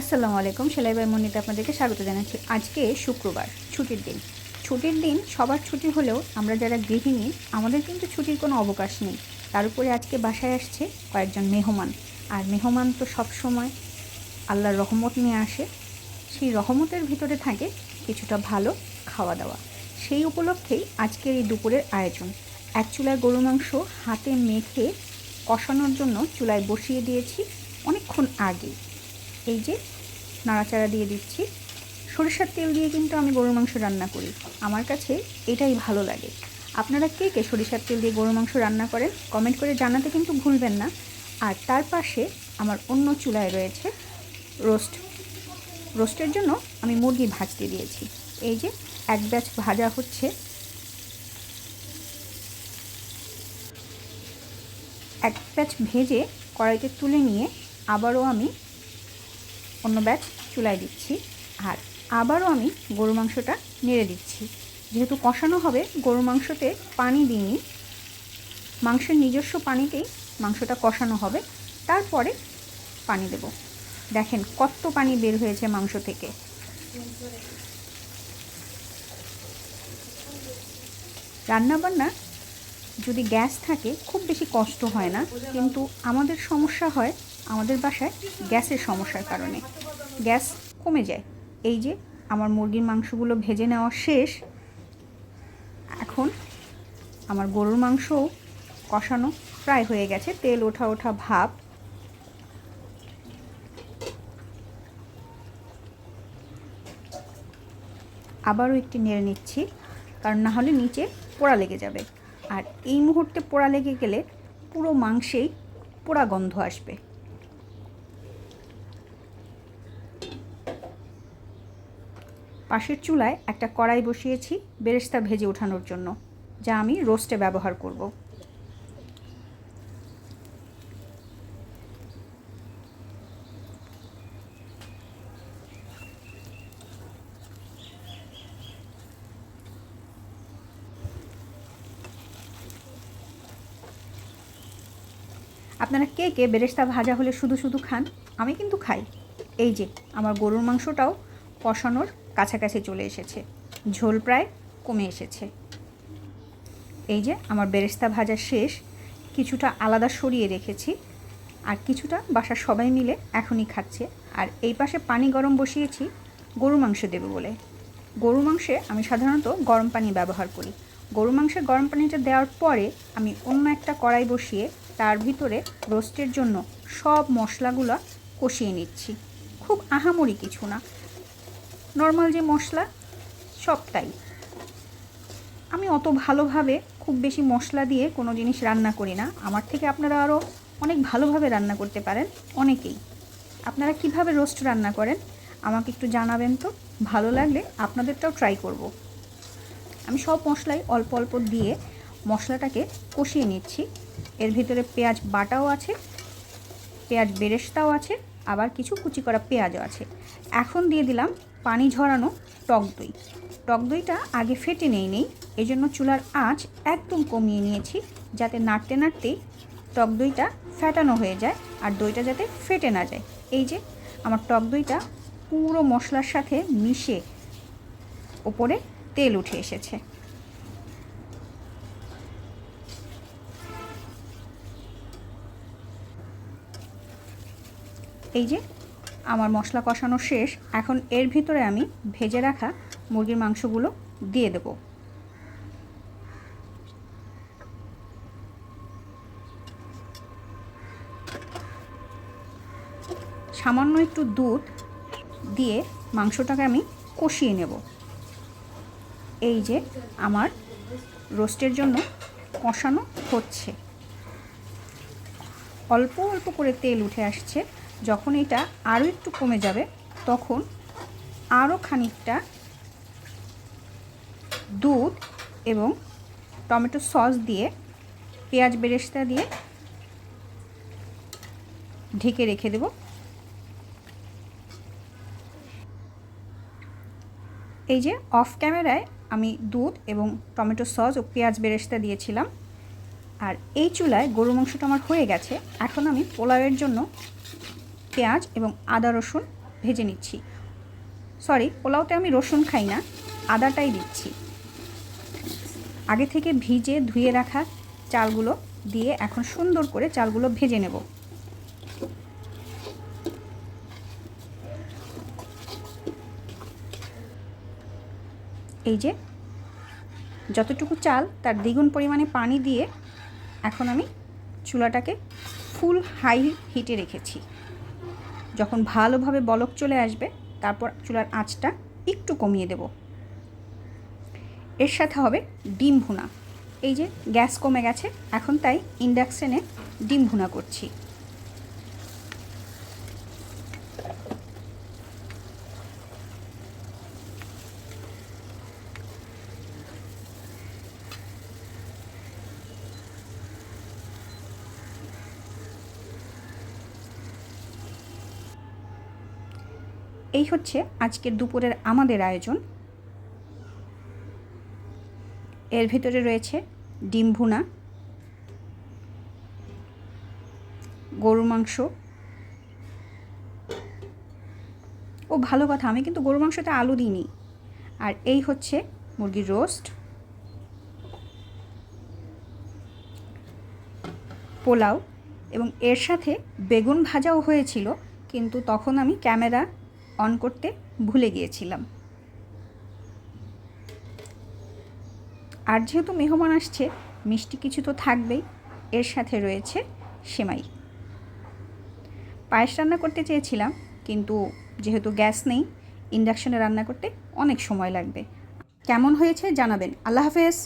আসসালামু আলাইকুম, সেলাই বাই মনিতে আপনাদেরকে স্বাগত জানাচ্ছি। আজকে শুক্রবার, ছুটির দিন। ছুটির দিন সবার ছুটি হলেও আমরা যারা গৃহিণী আমাদের কিন্তু ছুটির কোনো অবকাশ নেই। তার উপরে আজকে বাসায় আসছে কয়েকজন মেহমান, আর মেহমান তো সব সময় আল্লাহর রহমত নিয়ে আসে। সেই রহমতের ভিতরে থাকে কিছুটা ভালো খাওয়া দাওয়া। সেই উপলক্ষেই আজকের এই দুপুরের আয়োজন। এক চুলায় গরু মাংস হাতে মেখে কষানোর জন্য চুলায় বসিয়ে দিয়েছি অনেকক্ষণ আগে। এই যে নাড়াচাড়া দিয়ে দিচ্ছি। সরিষার তেল দিয়ে কিন্তু আমি গরুর মাংস রান্না করি, আমার কাছে এটাই ভালো লাগে। আপনারা কে কে সরিষার তেল দিয়ে গরুর মাংস রান্না করেন কমেন্ট করে জানাতে কিন্তু ভুলবেন না। আর তার পাশে আমার অন্য চুলায় রয়েছে রোস্টের জন্য আমি মুরগি ভাজতে দিয়েছি। এই যে এক ব্যাচ ভাজা হচ্ছে, এক ব্যাচ ভেজে কড়াইতে তুলে নিয়ে আবারও আমি অন্য ব্যাচ চুলায় দিচ্ছি, আর আবারও আমি গরু মাংসটা নেড়ে দিচ্ছি। যেহেতু কষানো হবে, গরু মাংসতে পানি দিইনি, মাংসের নিজস্ব পানিতেই মাংসটা কষানো হবে, তারপরে পানি দেব। দেখেন কত পানি বের হয়েছে মাংস থেকে। রান্নাবান্না যদি গ্যাস থাকে খুব বেশি কষ্ট হয় না, কিন্তু আমাদের সমস্যা হয় আমাদের বাসায় গ্যাসের সমস্যার কারণে, গ্যাস কমে যায়। এই যে আমার মুরগির মাংসগুলো ভেজে নেওয়া শেষ, এখন আমার গরুর মাংসও কষানো প্রায় হয়ে গেছে, তেল ওঠা ওঠা ভাব। আবারও একটু নেড়ে নিচ্ছি, কারণ না হলে নিচে পোড়া লেগে যাবে। আর এই মুহূর্তে পোড়া লেগে গেলে পুরো মাংসেই পোড়া গন্ধ আসবে। পাশের চুলায় একটা কড়াই বসিয়েছি বেরেস্তা ভেজে ওঠানোর জন্য, যা আমি রোস্টে ব্যবহার করব। আপনারা কে কে বেরেস্তা ভাজা হলে শুধু শুধু খান? আমি কিন্তু খাই। এই যে আমার গরুর মাংসটাও কষানোর কাছাকাছি চলে এসেছে, ঝোল প্রায় কমে এসেছে। এই যে আমার বেরেস্তা ভাজা শেষ, কিছুটা আলাদা সরিয়ে রেখেছি, আর কিছুটা বাসার সবাই মিলে এখনই খাচ্ছে। আর এই পাশে পানি গরম বসিয়েছি গরু মাংস দেবে বলে। গরু মাংসে আমি সাধারণত গরম পানি ব্যবহার করি। গরু মাংসে গরম পানিটা দেওয়ার পরে আমি অন্য একটা কড়াই বসিয়ে তার ভিতরে রোস্টের জন্য সব মশলাগুলো কষিয়ে নিচ্ছি। খুব আহামরি কিছু না, নর্মাল যে মশলা সবটাই। আমি অত ভালোভাবে খুব বেশি মশলা দিয়ে কোনো জিনিস রান্না করি না, আমার থেকে আপনারা আরও অনেক ভালোভাবে রান্না করতে পারেন অনেকেই। আপনারা কিভাবে রোস্ট রান্না করেন আমাকে একটু জানাবেন তো, ভালো লাগলে আপনাদেরটাও ট্রাই করব। আমি সব মশলাই অল্প অল্প দিয়ে মশলাটাকে কষিয়ে নিচ্ছি। এর ভিতরে পেঁয়াজ বাটাও আছে, পেঁয়াজ বেরেস্তাও আছে, আবার কিছু কুচি করা পেঁয়াজও আছে। এখন দিয়ে দিলাম পানি ঝরানো টক দই। টক দইটা আগে ফেটে নেই, এই জন্য চুলার আঁচ একদম কমিয়ে নিয়েছি, যাতে নাড়তে নাড়তেই টক দইটা ফেটানো হয়ে যায় আর দইটা যাতে ফেটে না যায়। এই যে আমার টক দইটা পুরো মশলার সাথে মিশে ওপরে তেল উঠে এসেছে। এই যে আমার মশলা কষানো শেষ, এখন এর ভিতরে আমি ভেজে রাখা মুরগির মাংসগুলো দিয়ে দেব। সামান্য একটু দুধ দিয়ে মাংসটাকে আমি কষিয়ে নেব। এই যে আমার রোস্টের জন্য কষানো হচ্ছে, অল্প অল্প করে তেল উঠে আসছে। যখন এটা আরও একটু কমে যাবে তখন আরও খানিকটা দুধ এবং টমেটো সস দিয়ে পেঁয়াজ বেরেস্তা দিয়ে ঢেকে রেখে দেব। এই যে অফ ক্যামেরায় আমি দুধ এবং টমেটো সস ও পেঁয়াজ বেরেস্তা দিয়েছিলাম, আর এই চুলায় গরু মাংসটা আমার হয়ে গেছে। এখন আমি পোলাওয়ের জন্য পেঁয়াজ এবং আদা রসুন ভেজে নিচ্ছি। সরি, পোলাওতে আমি রসুন খাই না, আদাটাই দিচ্ছি। আগে থেকে ভিজে ধুয়ে রাখা চালগুলো দিয়ে এখন সুন্দর করে চালগুলো ভেজে নেব। এই যে যতটুকু চাল তার দ্বিগুণ পরিমাণে পানি দিয়ে এখন আমি চুলাটাকে ফুল হাই হিটে রেখেছি। যখন ভালোভাবে বলক চলে আসবে তারপর চুলার আঁচটা একটু কমিয়ে দেব। এর সাথে হবে ডিম ভুনা। এই যে গ্যাস কমে গেছে, এখন তাই ইন্ডাকশনে ডিম ভুনা করছি। এই হচ্ছে আজকের দুপুরের আমাদের আয়োজন। এর ভিতরে রয়েছে ডিম ভুনা, গরুর মাংস। ও ভালো কথা, আমি কিন্তু গরুর মাংসতে আলু দিইনি। আর এই হচ্ছে মুরগির রোস্ট, পোলাও, এবং এর সাথে বেগুন ভাজাও হয়েছিল, কিন্তু তখন আমি ক্যামেরা অন করতে ভুলে গিয়েছিলাম। আর যেহেতু মেহমান আসছে, মিষ্টি কিছু তো থাকবেই। এর সাথে রয়েছে সেমাই। পায়েস রান্না করতে চেয়েছিলাম, কিন্তু যেহেতু গ্যাস নেই, ইন্ডাকশনে রান্না করতে অনেক সময় লাগবে। কেমন হয়েছে জানাবেন। আল্লাহ হাফেজ।